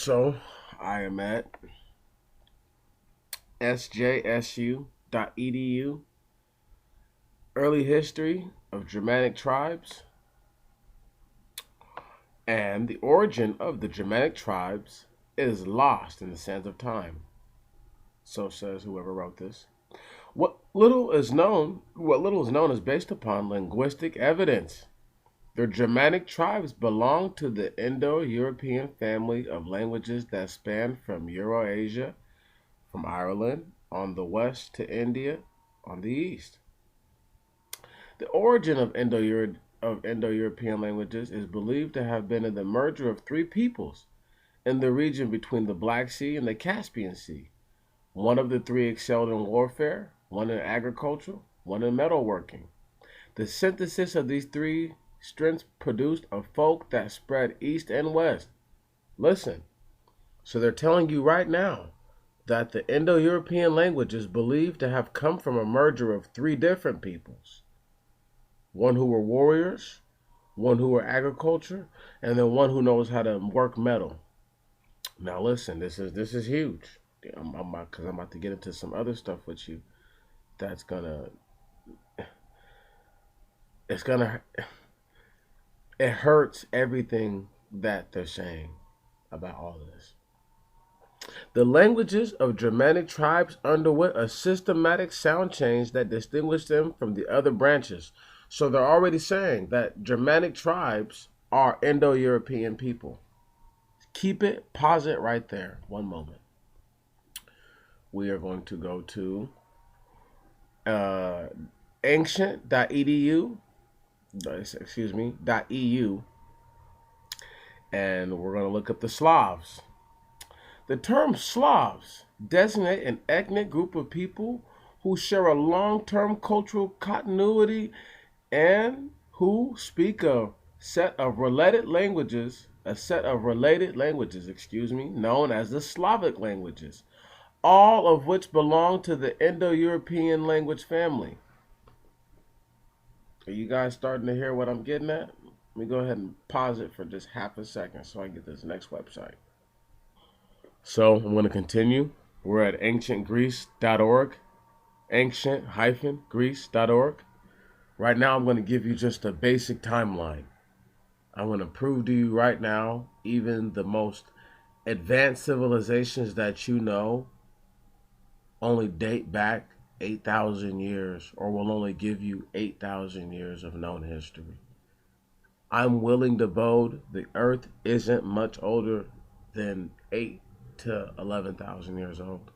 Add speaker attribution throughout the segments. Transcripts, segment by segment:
Speaker 1: So I am at sjsu.edu. Early history of Germanic tribes and the origin of the Germanic tribes is lost in the sands of time. So says whoever wrote this. What little is known is based upon linguistic evidence. The Germanic tribes belong to the Indo-European family of languages that span from Eurasia, from Ireland on the west to India on the east. The origin of Indo-European languages is believed to have been in the merger of three peoples in the region between the Black Sea and the Caspian Sea. One of the three excelled in warfare, one in agriculture, one in metalworking. The synthesis of these three strengths produced a folk that spread east and west. Listen, so they're telling you right now that the Indo-European language is believed to have come from a merger of three different peoples. One who were warriors, one who were agriculture, and then one who knows how to work metal. Now listen, this is huge. I'm about to get into some other stuff with you. That's gonna it's gonna it hurts everything that they're saying about all of this. The languages of Germanic tribes underwent a systematic sound change that distinguished them from the other branches. So they're already saying that Germanic tribes are Indo-European people. Keep it, pause it right there. One moment. We are going to go to ancient.edu, .eu, and we're going to look up the Slavs. The term Slavs designate an ethnic group of people who share a long-term cultural continuity and who speak a set of related languages, known as the Slavic languages, all of which belong to the Indo-European language family. Are you guys starting to hear what I'm getting at? Let me go ahead and pause it for just half a second so I can get this next website. So I'm going to continue. We're at ancientgreece.org, ancient-greece.org. Right now, I'm going to give you just a basic timeline. I'm going to prove to you right now, even the most advanced civilizations that you know only date back 8,000 years, or will only give you 8,000 years of known history. I'm willing to bold the Earth isn't much older than 8 to 11,000 years old.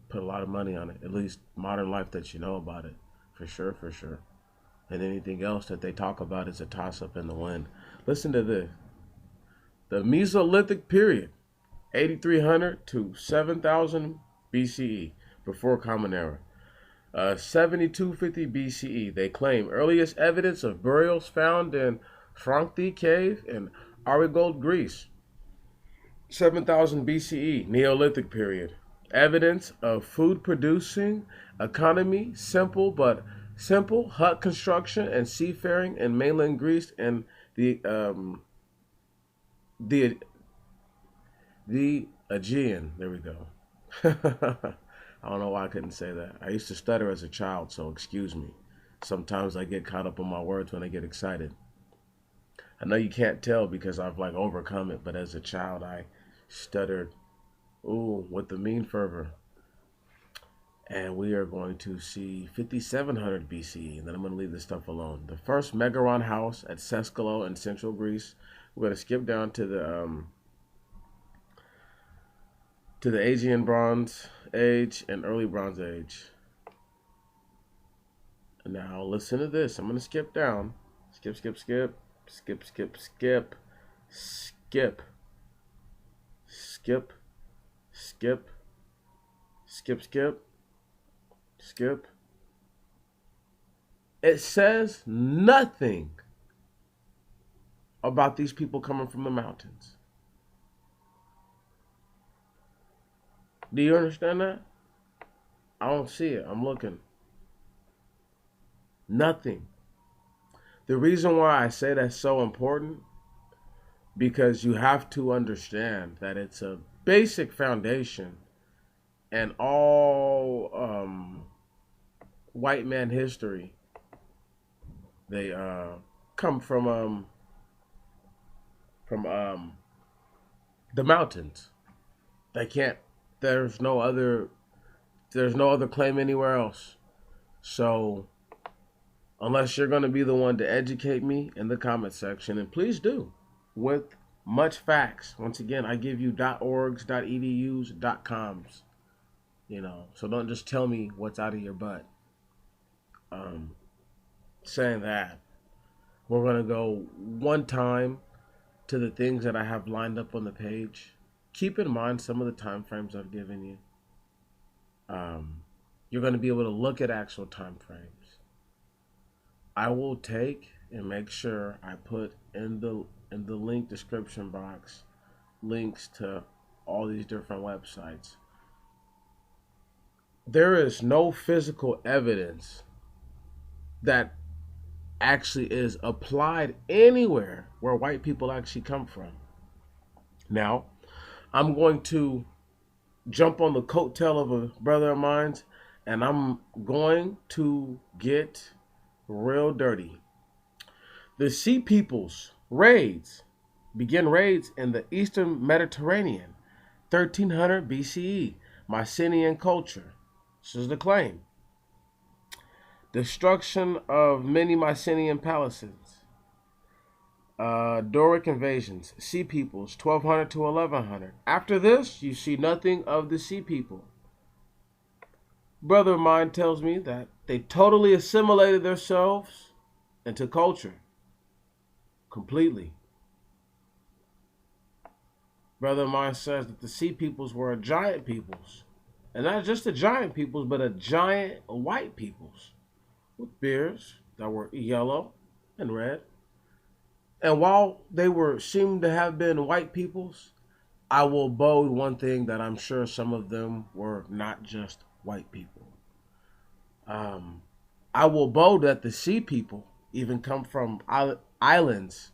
Speaker 1: Put a lot of money on it, at least modern life that you know about it. For sure, for sure. And anything else that they talk about is a toss-up in the wind. Listen to this. The Mesolithic period, 8,300 to 7,000 BCE, before Common Era. 7250 BCE, they claim earliest evidence of burials found in Frankti Cave in Arigold, Greece. 7,000 BCE, Neolithic period. Evidence of food producing economy, simple hut construction and seafaring in mainland Greece and the Aegean. There we go. I don't know why I couldn't say that. I used to stutter as a child, so excuse me. Sometimes I get caught up on my words when I get excited. I know you can't tell because I've overcome it, but as a child I stuttered, with the mean fervor. And we are going to see 5700 BCE, and then I'm going to leave this stuff alone. The first Megaron house at Seskalo in central Greece. We're going to skip down to the Aegean Bronze Age and Early Bronze Age. Now listen to this. I'm going to skip down. Skip. It says nothing about these people coming from the mountains. Do you understand that? I don't see it. I'm looking. Nothing. The reason why I say that's so important, because you have to understand that it's a basic foundation, and all white man history, they come from the mountains. They can't. There's no other. There's no other claim anywhere else. So unless you're going to be the one to educate me in the comment section, and please do, with much facts. Once again, I give you .orgs, .edus, .coms. So don't just tell me what's out of your butt. Saying that, we're going to go one time to the things that I have lined up on the page. Keep in mind some of the time frames I've given you. You're going to be able to look at actual time frames. I will take and make sure I put in the link description box links to all these different websites. There is no physical evidence that actually is applied anywhere where white people actually come from. Now, I'm going to jump on the coattail of a brother of mine's, and I'm going to get real dirty. The Sea Peoples begin raids in the Eastern Mediterranean, 1300 BCE, Mycenaean culture. This is the claim. Destruction of many Mycenaean palaces. Doric invasions. Sea Peoples, 1200 to 1100. After this, you see nothing of the Sea People. Brother of mine tells me that they totally assimilated themselves into culture. Completely. Brother of mine says that the Sea Peoples were a giant peoples. And not just a giant peoples, but a giant white peoples. With beards that were yellow and red. And while they seemed to have been white peoples, I will bold one thing, that I'm sure some of them were not just white people. I will bold that the Sea People even come from islands,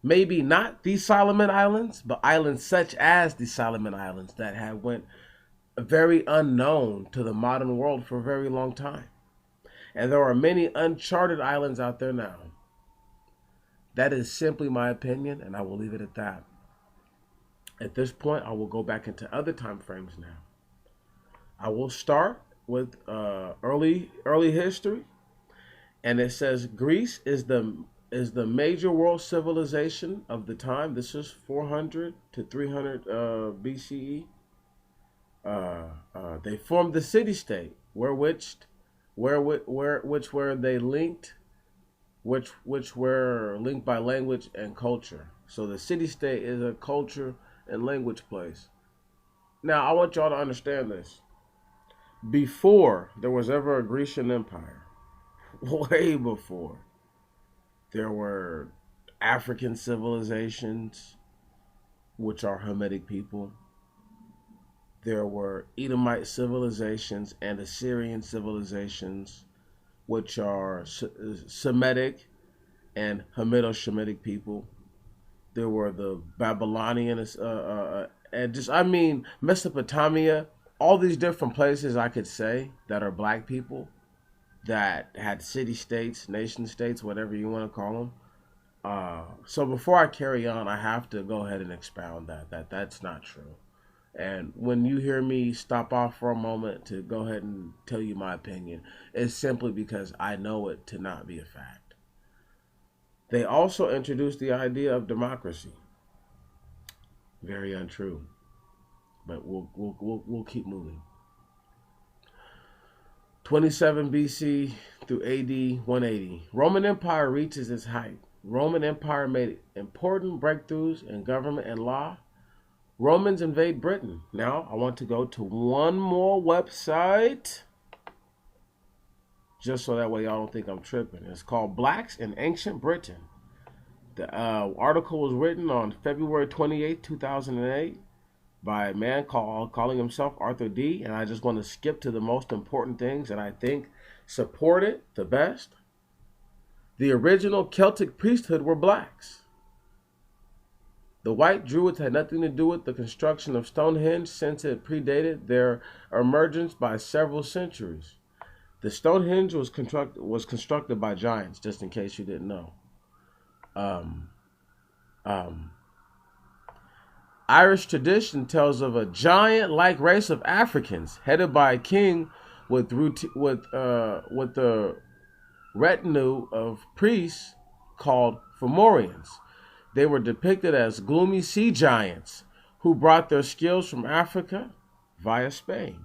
Speaker 1: maybe not the Solomon Islands, but islands such as the Solomon Islands that have went very unknown to the modern world for a very long time. And there are many uncharted islands out there now. That is simply my opinion, and I will leave it at that. At this point, I will go back into other time frames now. I will start with early history, and it says Greece is the major world civilization of the time. This is 400 to 300 BCE. They formed the city-state, which were linked by language and culture. So the city-state is a culture and language place. Now, I want y'all to understand this. Before there was ever a Grecian Empire, way before, there were African civilizations, which are Hamitic people. There were Edomite civilizations and Assyrian civilizations, which are Semitic and Hamido-Shemitic people. There were the Babylonian, Mesopotamia, all these different places I could say that are black people that had city-states, nation-states, whatever you want to call them. So before I carry on, I have to go ahead and expound that's not true. And when you hear me stop off for a moment to go ahead and tell you my opinion, it's simply because I know it to not be a fact. They also introduced the idea of democracy. Very untrue. But we'll keep moving. 27 BC through AD 180. Roman Empire reaches its height. Roman Empire made important breakthroughs in government and law. Romans invade Britain. Now, I want to go to one more website, just so that way y'all don't think I'm tripping. It's called Blacks in Ancient Britain. The article was written on February 28, 2008 by a man calling himself Arthur D. And I just want to skip to the most important things that I think support it the best. The original Celtic priesthood were blacks. The white Druids had nothing to do with the construction of Stonehenge since it predated their emergence by several centuries. The Stonehenge was constructed by giants, just in case you didn't know. Um, um, Irish tradition tells of a giant-like race of Africans headed by a king with the retinue of priests called Fomorians. They were depicted as gloomy sea giants who brought their skills from Africa via Spain.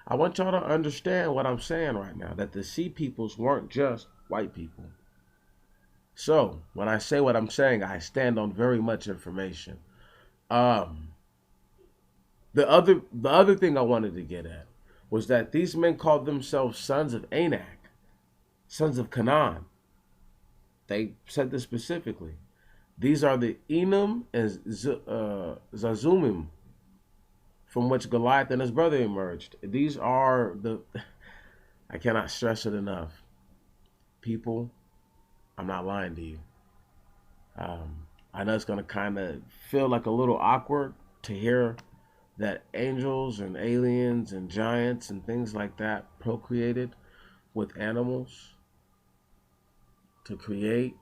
Speaker 1: I want y'all to understand what I'm saying right now, that the sea peoples weren't just white people. So, when I say what I'm saying, I stand on very much information. Um, the other thing I wanted to get at was that these men called themselves sons of Anak, sons of Canaan. They said this specifically. These are the Enum and Zazumim from which Goliath and his brother emerged. These are the, I cannot stress it enough. People, I'm not lying to you. I know it's going to kind of feel like a little awkward to hear that angels and aliens and giants and things like that procreated with animals to create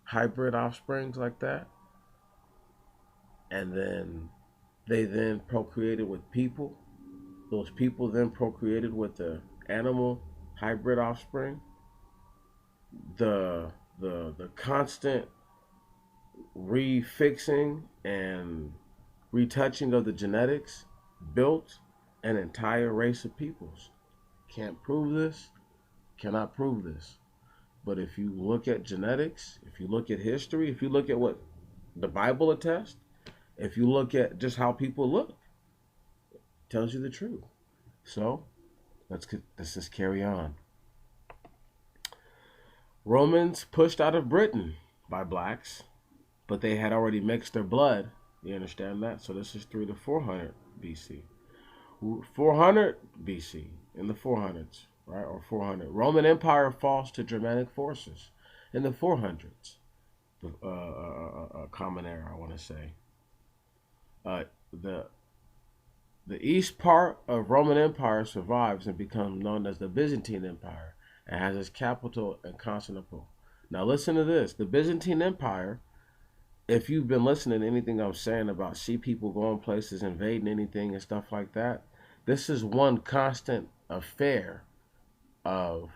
Speaker 1: hybrid offsprings like that, and then they then procreated with people. Those people then procreated with the animal hybrid offspring. The constant refixing and retouching of the genetics built an entire race of peoples. Can't prove this, cannot prove this. But if you look at genetics, if you look at history, if you look at what the Bible attests, if you look at just how people look, it tells you the truth. So let's just carry on. Romans pushed out of Britain by blacks, but they had already mixed their blood. You understand that? So this is 3 to 400 BC. 400 BC, in the 400s, right, or 400. Roman Empire falls to Germanic forces in the 400s. Common Era, I want to say. The east part of Roman Empire survives and becomes known as the Byzantine Empire and has its capital in Constantinople. Now listen to this. The Byzantine Empire, if you've been listening to anything I'm saying about sea people going places, invading anything and stuff like that, this is one constant affair of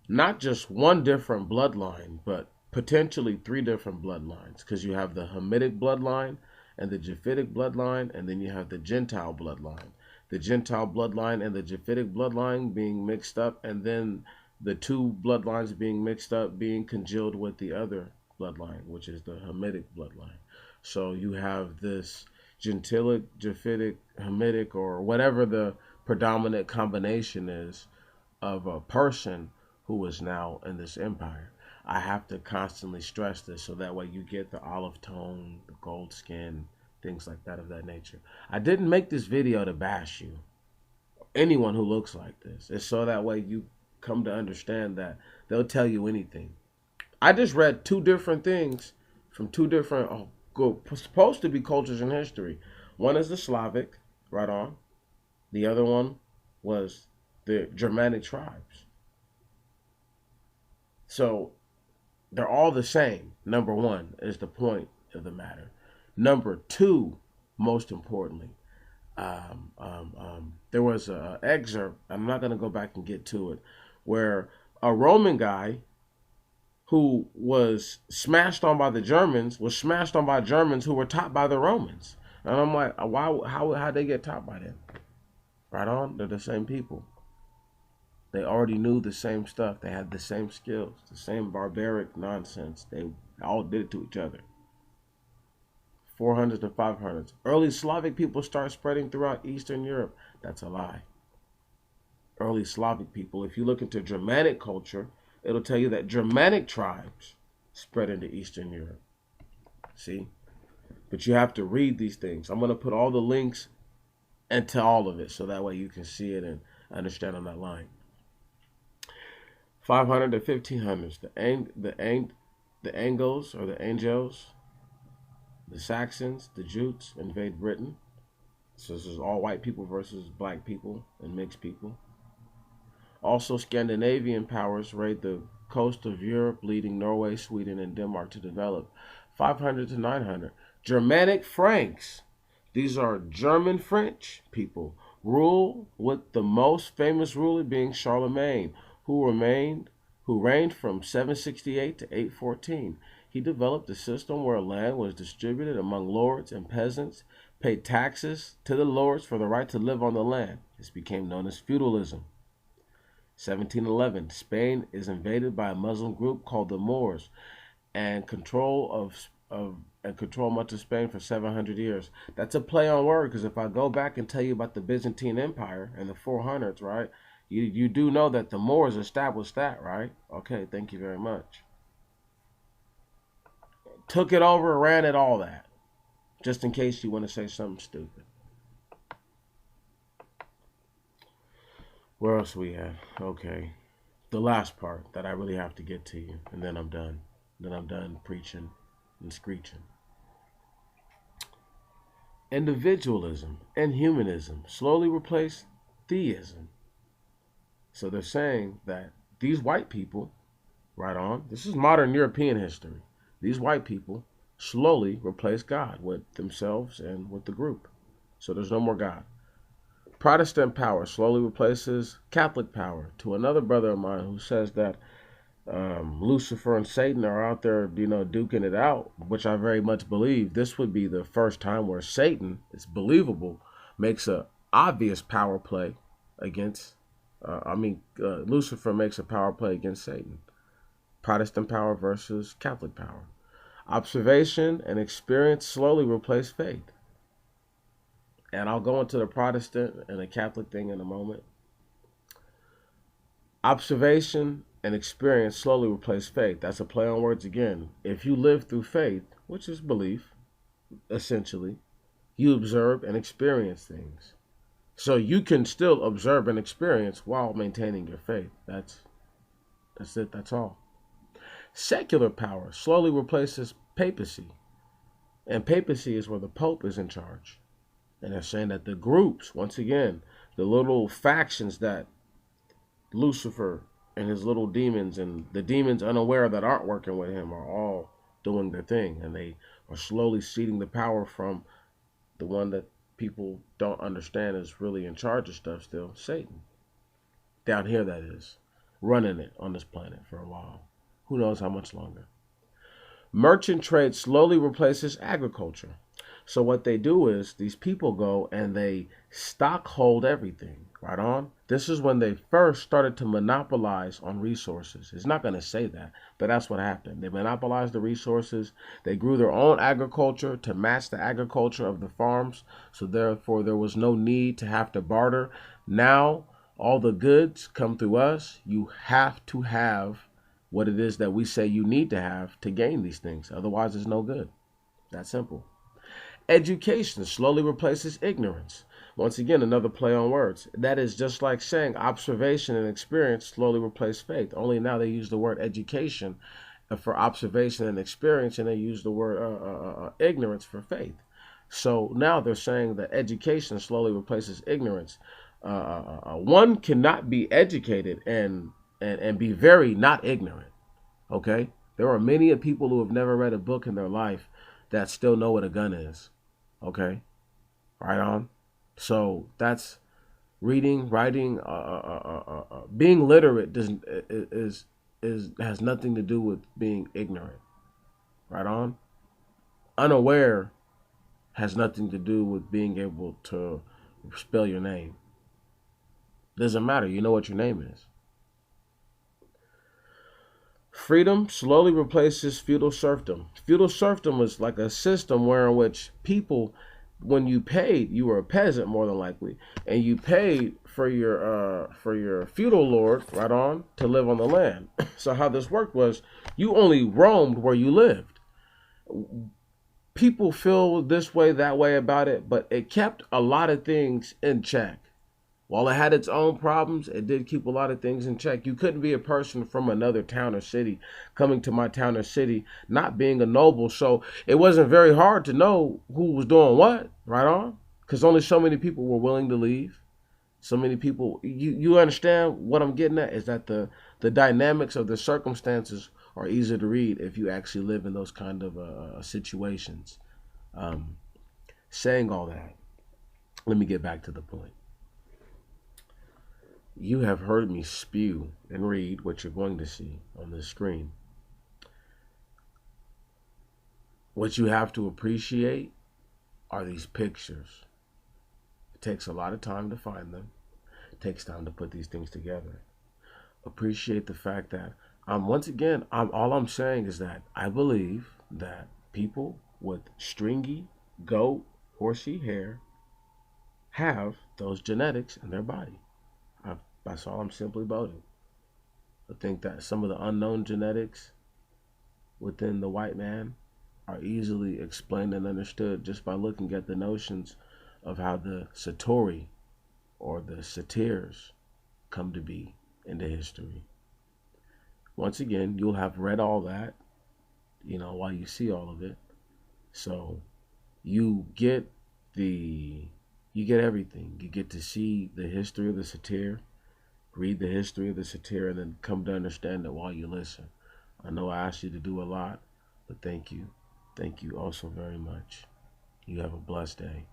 Speaker 1: not just one different bloodline, but potentially 3 different bloodlines, because you have the Hamitic bloodline and the Japhetic bloodline, and then you have the Gentile bloodline. The Gentile bloodline and the Japhetic bloodline being mixed up, and then the 2 bloodlines being mixed up, being congealed with the other bloodline, which is the Hamitic bloodline. So you have this Gentilic, Japhetic, Hamitic, or whatever the predominant combination is of a person who is now in this empire. I have to constantly stress this so that way you get the olive tone, the gold skin, things like that of that nature. I didn't make this video to bash you, anyone who looks like this. It's so that way you come to understand that they'll tell you anything. I just read 2 different things from 2 different, supposed to be cultures in history. One is the Slavic, right on. The other one was the Germanic tribes. So they're all the same. Number 1 is the point of the matter. Number 2, most importantly, there was an excerpt, I'm not going to go back and get to it, where a Roman guy who was smashed on by the Germans was smashed on by Germans who were taught by the Romans. And I'm like, how'd they get taught by them? Right on, they're the same people. They already knew the same stuff. They had the same skills, the same barbaric nonsense. They all did it to each other. 400s to 500s. Early Slavic people start spreading throughout Eastern Europe. That's a lie. Early Slavic people, if you look into Germanic culture, it'll tell you that Germanic tribes spread into Eastern Europe. See? But you have to read these things. I'm going to put all the links into all of it so that way you can see it and understand I'm not lying. 500 to 1500s. The Angles or the Angels, The Saxons, the Jutes invade Britain. So this is all white people versus black people and mixed people. Also, Scandinavian powers raid the coast of Europe, leading Norway, Sweden, and Denmark to develop 500 to 900. Germanic Franks. These are German French people. Rule with the most famous ruler being Charlemagne, who reigned from 768 to 814. He developed a system where land was distributed among lords and peasants, paid taxes to the lords for the right to live on the land. This became known as feudalism. 1711, Spain is invaded by a Muslim group called the Moors and control much of Spain for 700 years. That's a play on word, because if I go back and tell you about the Byzantine Empire in the 400s, right, you do know that the Moors established that, right? Okay, thank you very much. Took it over, ran it, all that. Just in case you want to say something stupid. Where else we at? Okay. The last part that I really have to get to you, and then I'm done. Then I'm done preaching and screeching. Individualism and humanism slowly replace theism. So they're saying that these white people, right on, this is modern European history, these white people slowly replace God with themselves and with the group. So there's no more God. Protestant power slowly replaces Catholic power. To another brother of mine who says that Lucifer and Satan are out there, duking it out, which I very much believe. This would be the first time where Satan, it's believable, makes a obvious power play against, Lucifer makes a power play against Satan. Protestant power versus Catholic power. Observation and experience slowly replace faith. And I'll go into the Protestant and the Catholic thing in a moment. Observation and experience slowly replace faith. That's a play on words again. If you live through faith, which is belief, essentially, you observe and experience things. So you can still observe and experience while maintaining your faith. That's it. That's all. Secular power slowly replaces papacy. And papacy is where the Pope is in charge. And they're saying that the groups, once again, the little factions that Lucifer and his little demons and the demons unaware that aren't working with him are all doing their thing. And they are slowly ceding the power from the one that people don't understand is really in charge of stuff still, Satan. Down here, that is. Running it on this planet for a while. Who knows how much longer. Merchant trade slowly replaces agriculture. So what they do is these people go and they stockhold everything, right on? This is when they first started to monopolize on resources. It's not going to say that, but that's what happened. They monopolized the resources. They grew their own agriculture to match the agriculture of the farms. So therefore, there was no need to have to barter. Now, all the goods come through us. You have to have what it is that we say you need to have to gain these things. Otherwise, it's no good. That simple. Education slowly replaces ignorance. Once again, another play on words. That is just like saying observation and experience slowly replace faith. Only now they use the word education for observation and experience, and they use the word ignorance for faith. So now they're saying that education slowly replaces ignorance. One cannot be educated and be very not ignorant. Okay? There are many people who have never read a book in their life that still know what a gun is. Okay? Right on? So that's reading, writing, being literate has nothing to do with being ignorant. Right on? Unaware has nothing to do with being able to spell your name. Doesn't matter. You know what your name is. Freedom slowly replaces feudal serfdom. Feudal serfdom was like a system wherein which people, when you paid, you were a peasant more than likely, and you paid for your feudal lord, right on, to live on the land. So how this worked was you only roamed where you lived. People feel this way, that way about it, but it kept a lot of things in check. While it had its own problems, it did keep a lot of things in check. You couldn't be a person from another town or city coming to my town or city not being a noble. So it wasn't very hard to know who was doing what, right on? Because only so many people were willing to leave. So many people, you understand what I'm getting at is that the dynamics of the circumstances are easier to read if you actually live in those kind of situations. Um, Saying all that, let me get back to the point. You have heard me spew and read what you're going to see on the screen. What you have to appreciate are these pictures. It takes a lot of time to find them. It takes time to put these things together. Appreciate the fact that once again, all I'm saying is that I believe that people with stringy goat horsey hair have those genetics in their body. That's all I'm simply voting. I think that some of the unknown genetics within the white man are easily explained and understood just by looking at the notions of how the Satori or the Satirs come to be into history. Once again, you'll have read all that, while you see all of it. So you get everything. You get to see the history of the Satir, read the history of the Satir, and then come to understand it while you listen. I know I asked you to do a lot, but thank you. Thank you also very much. You have a blessed day.